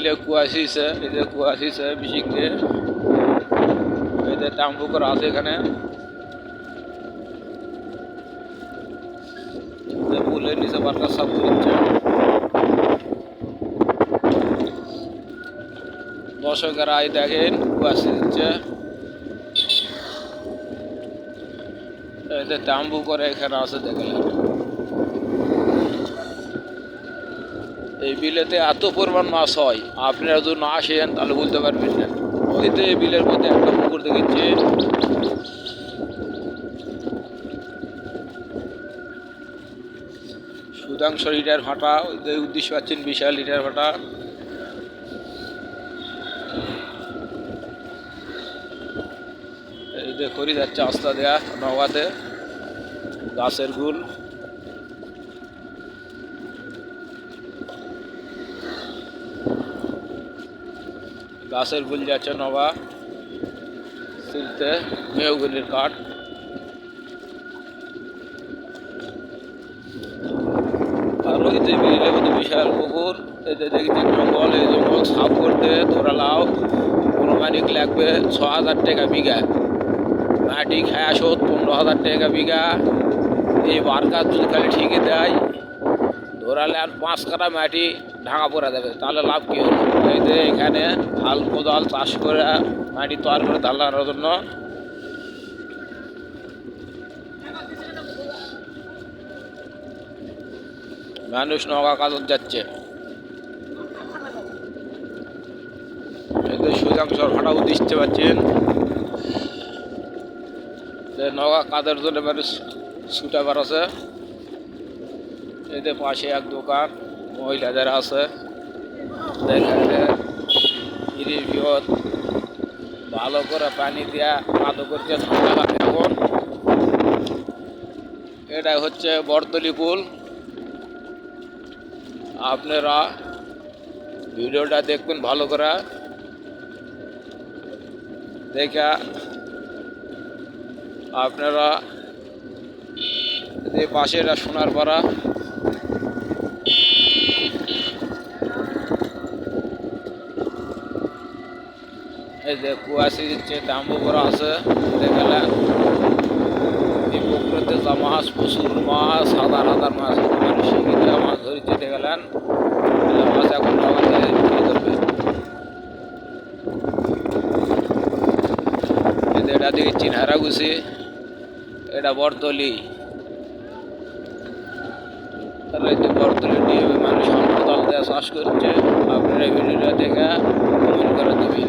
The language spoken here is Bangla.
বিলে কুয়াশিছে, এই যে কুয়াশিছে বিশিংকে, এই যে তাম্বু করা আছে এখানে। পুলের নিচে বারকার সব ঘুরছে, দর্শকেরা এই দেখেন কুয়াশি দিচ্ছে, এই যে তাম্বু করে এখানে আছে দেখলেন। এই বিলেতে এত পরিমাণ মাছ হয়, আপনারা যদি না আসেন তাহলে বলতে পারবেন না। ওইতে বিলের মধ্যে একটা পুকুর দেখেছি, সুধাংশ ইটার ভাটা, ওই যে উদ্দেশ্য পাচ্ছেন বিশাল ইটার ভাটা। এই যে করি যাচ্ছে আস্তা দেয়া নৌকাতে, গাছের গুল, গাছের গুল যাচ্ছে নৌকা সিলতে, মেহগুলির কাঠ। আর ওই যে বিলের মধ্যে বিশাল পুকুর, এই যে দেখছি জঙ্গল, এই জঙ্গল সাফ করতে ধরালাও অনুমানিক লাগবে ৬,০০০ টাকা বিঘা। মাটি খায় আসত ১৫,০০০ টাকা বিঘা। এই বারকার যদি খালি ঠিকই দেয়, ধরালে আর ৫ কাঠা মাটি ঢাকা পড়া যাবে, তাহলে লাভ কী হলো? এই যে এখানে হাল কোদাল চাষ করে মাটি তৈরি করে ধান লাগানোর জন্য মানুষ নৌকা কাজত যাচ্ছে। এই যে সুধাংশ ভাটাও দিচ্ছে পাচ্ছেন, যে নৌকা কাজের জন্য মানুষ ছুটা বেড়াচ্ছে। এই যে পাশে এক দোকান, মহিলা যারা আছে এখানে ইরির বিহত ভালো করে পানি দিয়া কাদো করছে ঠান্ডা লাগে এখন। এটা হচ্ছে বরতলি পুল। আপনারা ভিডিওটা দেখবেন ভালো করে দেখা, আপনারা যে পাশে এটা সোনার পাড়া, এই যে কুয়াশি দিচ্ছে, তাম্বু করা আছে দেখলে। এই পুকুরেতে মাছ, প্রচুর মাছ, হাজার হাজার মাছ, শিখিতে মাছ ধরছে দেখলেন। মাছ এখন নৌকাতে বিক্রি করবে। এটা দেখি চিনহারাগুছি, এটা বরতলি। বরতলি নিয়ে মানুষ হাসপাতাল দিয়ে চাষ করছে। আপনারা ভিডিওটা দেখে কমেন্ট করে দেবেন।